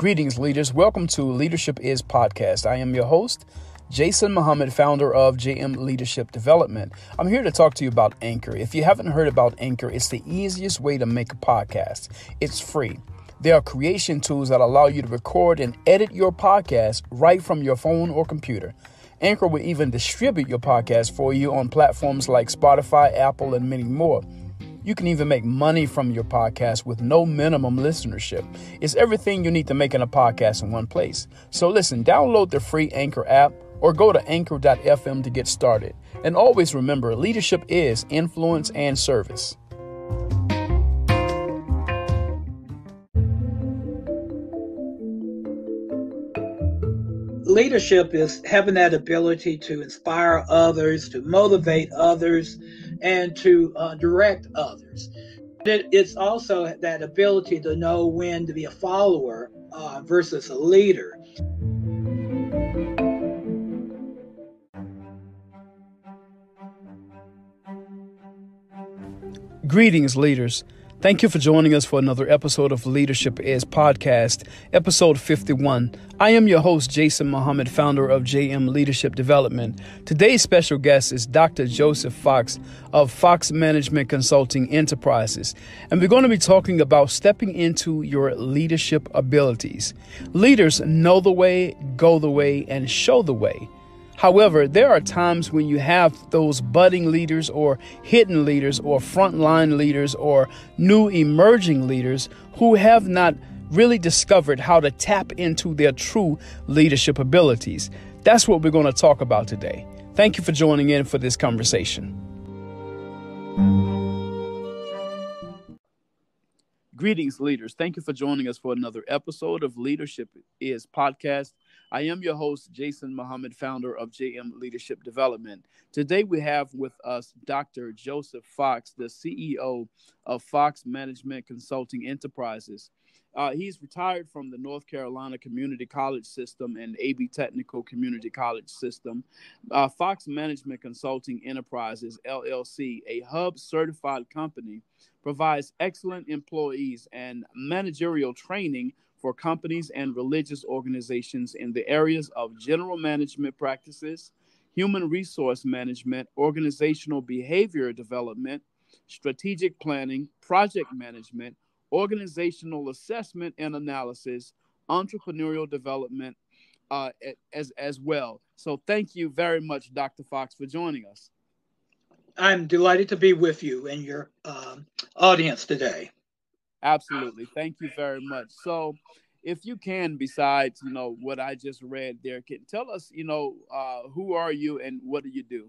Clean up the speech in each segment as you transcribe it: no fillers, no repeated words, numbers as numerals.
Greetings, leaders. Welcome to Leadership Is Podcast. I am your host, Jason Muhammad, founder of JM Leadership Development. I'm here to talk to you about Anchor. If you haven't heard about Anchor, it's the easiest way to make a podcast. It's free. There are creation tools that allow you to record and edit your podcast right from your phone or computer. Anchor will even distribute your podcast for you on platforms like Spotify, Apple, and many more. You can even make money from your podcast with no minimum listenership. It's everything you need to make a podcast in one place. So listen, download the free Anchor app or go to anchor.fm to get started. And always remember, leadership is influence and service. Leadership is having that ability to inspire others, to motivate others, and to direct others. It's also that ability to know when to be a follower versus a leader. Greetings, leaders. Thank you for joining us for another episode of Leadership Is Podcast, episode 51. I am your host, Jason Muhammad, founder of JM Leadership Development. Today's special guest is Dr. Joseph Fox of Fox Management Consulting Enterprises. And we're going to be talking about stepping into your leadership abilities. Leaders know the way, go the way, and show the way. However, there are times when you have those budding leaders or hidden leaders or frontline leaders or new emerging leaders who have not really discovered how to tap into their true leadership abilities. That's what we're going to talk about today. Thank you for joining in for this conversation. Greetings, leaders. Thank you for joining us for another episode of Leadership Is Podcast. I am your host, Jason Muhammad, founder of JM Leadership Development. Today we have with us Dr. Joseph Fox, the CEO of Fox Management Consulting Enterprises. He's retired from the North Carolina Community College System and AB Technical Community College System. Fox Management Consulting Enterprises, LLC, a Hub certified company, provides excellent employees and managerial training for companies and religious organizations in the areas of general management practices, human resource management, organizational behavior development, strategic planning, project management, organizational assessment and analysis, entrepreneurial development as well. So thank you very much, Dr. Fox, for joining us. I'm delighted to be with you and your audience today. Absolutely. Thank you very much. So if you can, besides, what I just read there, can tell us, who are you and what do you do?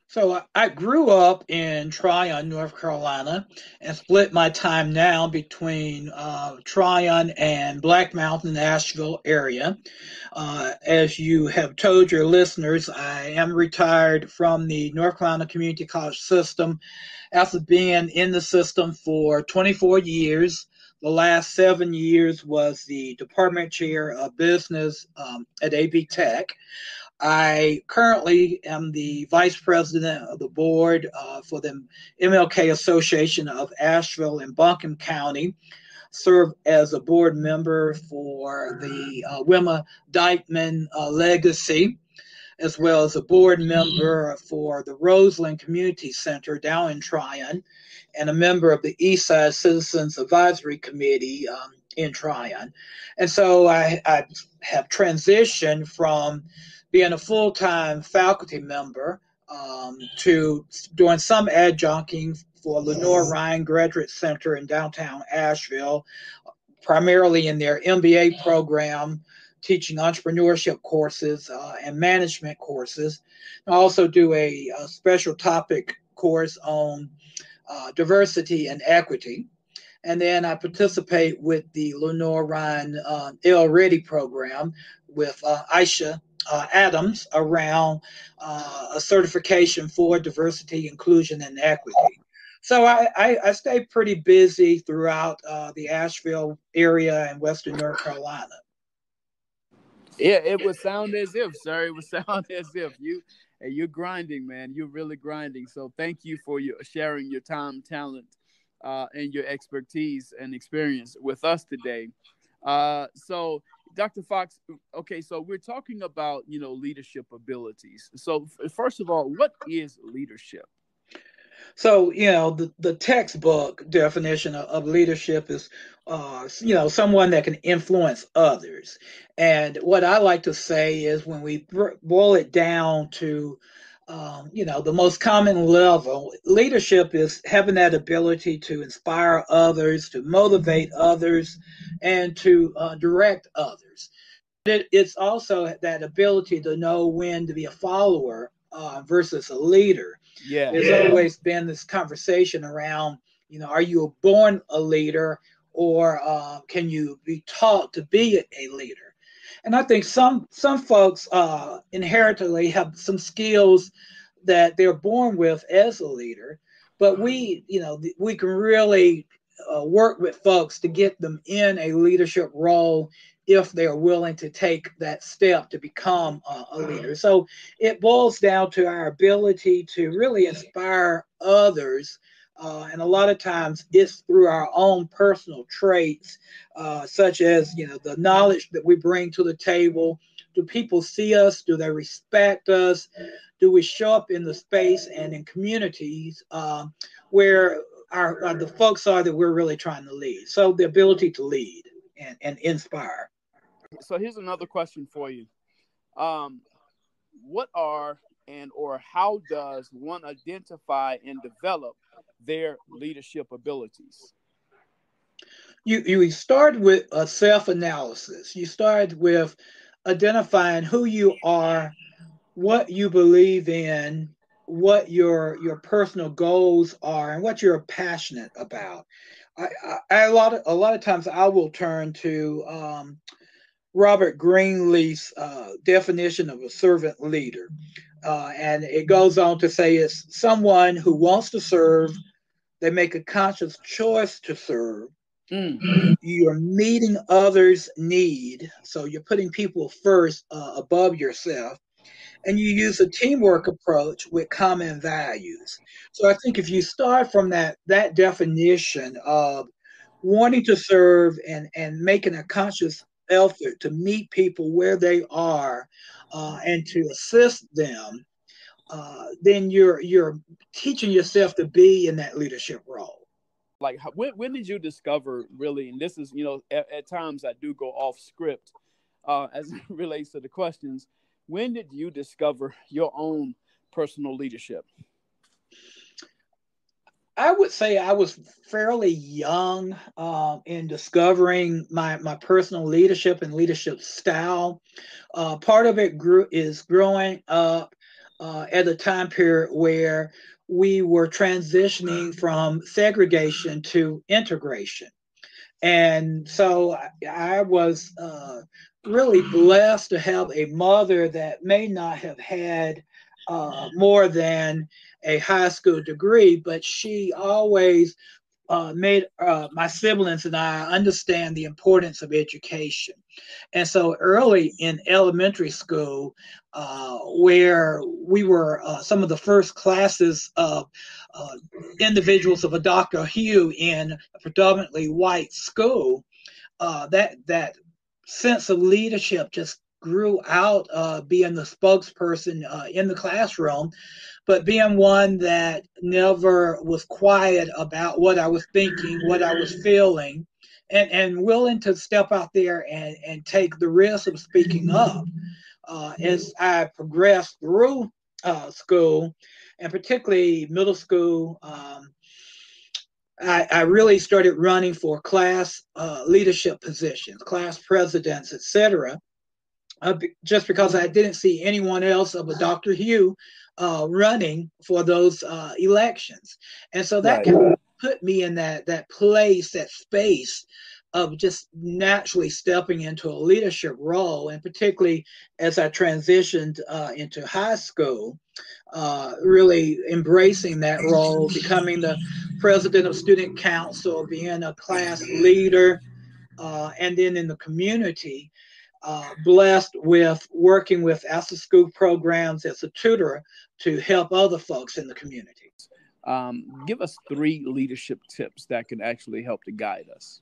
So I grew up in Tryon, North Carolina, and split my time now between Tryon and Black Mountain, Asheville area. As you have told your listeners, I am retired from the North Carolina Community College System after being in the system for 24 years. The last 7 years was the department chair of business at AB Tech. I currently am the vice president of the board for the MLK Association of Asheville and Buncombe County. Serve as a board member for the Wilma Dykeman Legacy, as well as a board member for the Roseland Community Center down in Tryon, and a member of the Eastside Citizens Advisory Committee in Tryon. And so I have transitioned from being a full-time faculty member to doing some adjuncting for Lenore Ryan Graduate Center in downtown Asheville, primarily in their MBA program, teaching entrepreneurship courses and management courses. I also do a special topic course on diversity and equity. And then I participate with the Lenore Ryan L-Ready program with Aisha Adams around a certification for diversity, inclusion, and equity. So I stay pretty busy throughout the Asheville area and Western North Carolina. Yeah, it would sound as if, sir. It would sound as if you're grinding, man. You're really grinding. So thank you for sharing your time, talent, and your expertise and experience with us today. So Dr. Fox, okay, so we're talking about, leadership abilities. So first of all, what is leadership? So, the textbook definition of leadership is, someone that can influence others. And what I like to say is when we boil it down to, the most common level, leadership is having that ability to inspire others, to motivate others, and to direct others. It's also that ability to know when to be a follower versus a leader. Yeah. There's always been this conversation around, are you born a leader, or can you be taught to be a leader? And I think some folks inherently have some skills that they're born with as a leader, but we can really work with folks to get them in a leadership role if they are willing to take that step to become a leader. So it boils down to our ability to really inspire others. And a lot of times it's through our own personal traits, such as, the knowledge that we bring to the table. Do people see us? Do they respect us? Do we show up in the space and in communities where the folks are that we're really trying to lead? So the ability to lead and inspire. So here's another question for you. Um, what are and or how does one identify and develop their leadership abilities? You start with a self-analysis. You start with identifying who you are, what you believe in, what your personal goals are, and what you're passionate about. A lot of times I will turn to Robert Greenleaf's definition of a servant leader, and it goes on to say it's someone who wants to serve. They make a conscious choice to serve. Mm. You're meeting others' need, so you're putting people first above yourself, and you use a teamwork approach with common values. So I think if you start from that definition of wanting to serve and making a conscious effort to meet people where they are and to assist them, then you're teaching yourself to be in that leadership role. Like, when did you discover really? And this is, at times I do go off script as it relates to the questions. When did you discover your own personal leadership? I would say I was fairly young in discovering my personal leadership and leadership style. Part of it is growing up at a time period where we were transitioning from segregation to integration. And so I was really blessed to have a mother that may not have had more than a high school degree, but she always made my siblings and I understand the importance of education. And so early in elementary school, where we were some of the first classes of uh, individuals of a Dr. Hugh in a predominantly white school, that sense of leadership just grew out being the spokesperson in the classroom, but being one that never was quiet about what I was thinking, what I was feeling, and willing to step out there and take the risk of speaking up. As I progressed through school, and particularly middle school, I really started running for class leadership positions, class presidents, etc. Just because I didn't see anyone else of a Dr. Hugh running for those elections, and so that Right. kind of put me in that place, that space of just naturally stepping into a leadership role, and particularly as I transitioned into high school, really embracing that role, becoming the president of student council, being a class leader, and then in the community, blessed with working with after school programs as a tutor to help other folks in the community. Give us 3 leadership tips that can actually help to guide us.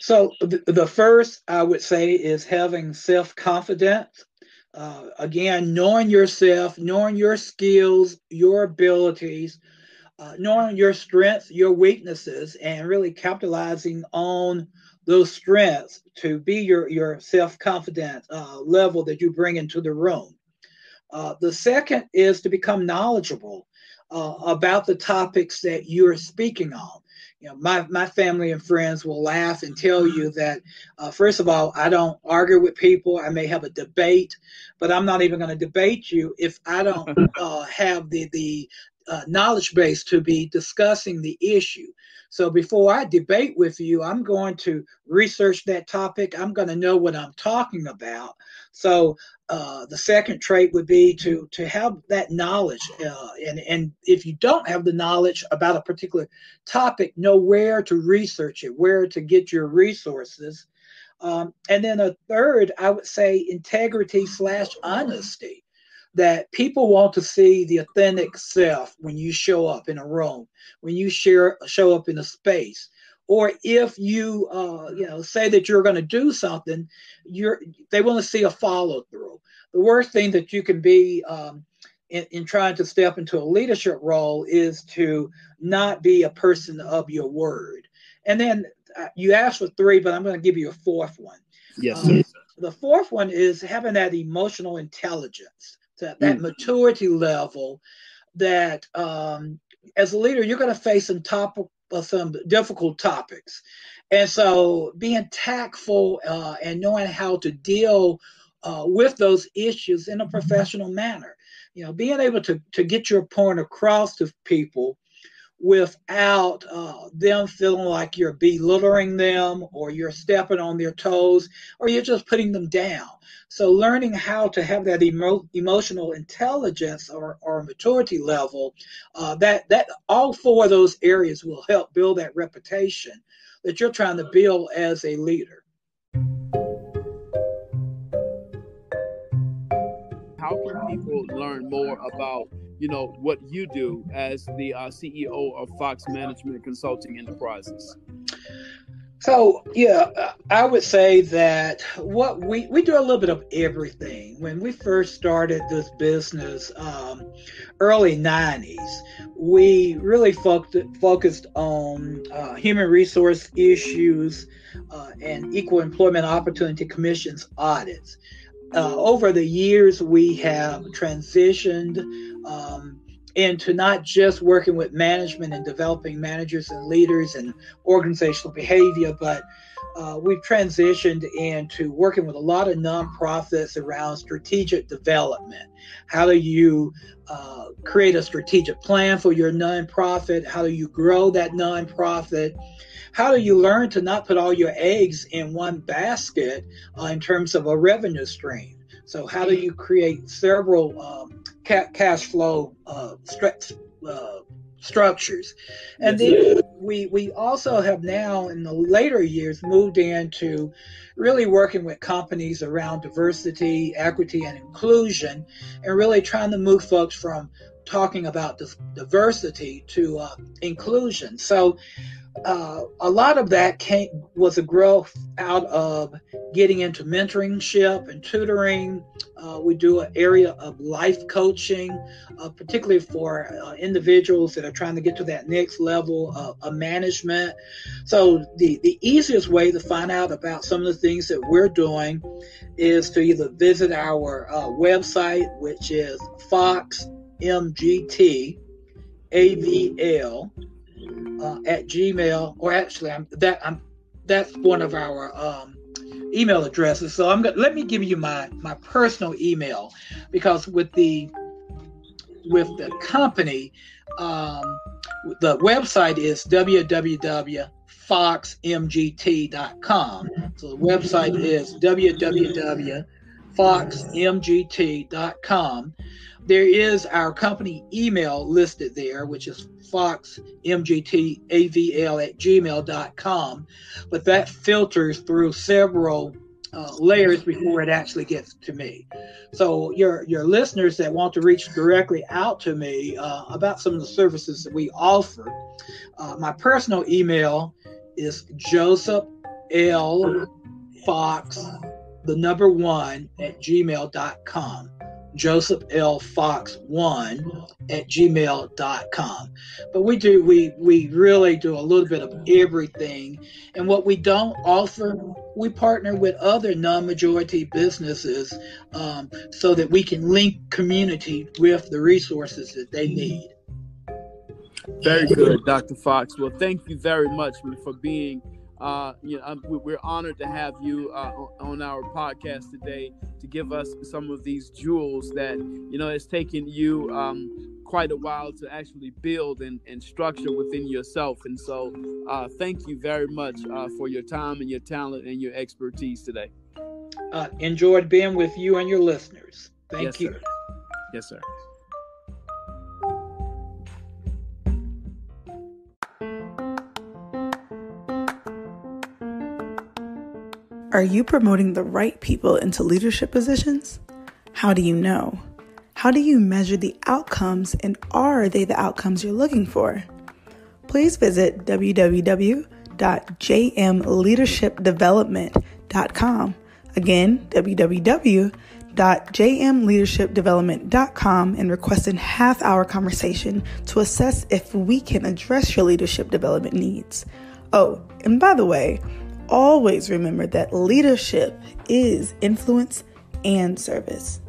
So the first I would say is having self-confidence. Again, knowing yourself, knowing your skills, your abilities, knowing your strengths, your weaknesses, and really capitalizing on those strengths to be your self-confident level that you bring into the room. The second is to become knowledgeable about the topics that you're speaking on. My family and friends will laugh and tell you that, first of all, I don't argue with people. I may have a debate, but I'm not even going to debate you if I don't have the knowledge base to be discussing the issue. So before I debate with you, I'm going to research that topic. I'm going to know what I'm talking about. So the second trait would be to have that knowledge, and if you don't have the knowledge about a particular topic, know where to research it, where to get your resources. And then a third, I would say, integrity/honesty. That people want to see the authentic self when you show up in a room, when you show up in a space, or if you say that you're going to do something, they want to see a follow through. The worst thing that you can be in trying to step into a leadership role is to not be a person of your word. And then you asked for three, but I'm going to give you a fourth one. Yes, sir. The fourth one is having that emotional intelligence, that maturity level that as a leader, you're going to face some difficult topics. And so being tactful and knowing how to deal with those issues in a professional manner, being able to get your point across to people without them feeling like you're belittling them or you're stepping on their toes or you're just putting them down. So learning how to have that emotional intelligence or maturity level, that all four of those areas will help build that reputation that you're trying to build as a leader. How can people learn more about what you do as the CEO of Fox Management Consulting Enterprises? So, I would say that what we do a little bit of everything. When we first started this business, early 90s, we really focused on human resource issues and equal employment opportunity commissions audits. Over the years, we have transitioned into not just working with management and developing managers and leaders and organizational behavior, but we've transitioned into working with a lot of nonprofits around strategic development. How do you create a strategic plan for your nonprofit? How do you grow that nonprofit? How do you learn to not put all your eggs in one basket in terms of a revenue stream? So how do you create several cash flow structures? And then we also have now in the later years moved into really working with companies around diversity, equity, and inclusion, and really trying to move folks from talking about diversity to inclusion. So a lot of that was a growth out of getting into mentorship and tutoring. We do an area of life coaching, particularly for individuals that are trying to get to that next level of management. So the easiest way to find out about some of the things that we're doing is to either visit our website, which is FoxMGTAVL at Gmail, or actually that's one of our email addresses. So let me give you my personal email, because with the company, the website is www.foxmgt.com. So the website is www.foxmgt.com. There is our company email listed there, which is foxmgtavl@gmail.com, but that filters through several layers before it actually gets to me. So your listeners that want to reach directly out to me about some of the services that we offer, my personal email is Joseph josephLFox1@gmail.com. josephLFox1@gmail.com. But we really do a little bit of everything. And what we don't offer, we partner with other non-majority businesses so that we can link community with the resources that they need. Very good, Dr. Fox. Well, thank you very much for being we're honored to have you on our podcast today to give us some of these jewels that, it's taken you quite a while to actually build and structure within yourself. And so thank you very much for your time and your talent and your expertise today. Enjoyed being with you and your listeners. Thank you. Sir. Yes, sir. Are you promoting the right people into leadership positions? How do you know? How do you measure the outcomes, and are they the outcomes you're looking for? Please visit www.jmleadershipdevelopment.com. Again, www.jmleadershipdevelopment.com, and request a half-hour conversation to assess if we can address your leadership development needs. Oh, and by the way, always remember that leadership is influence and service.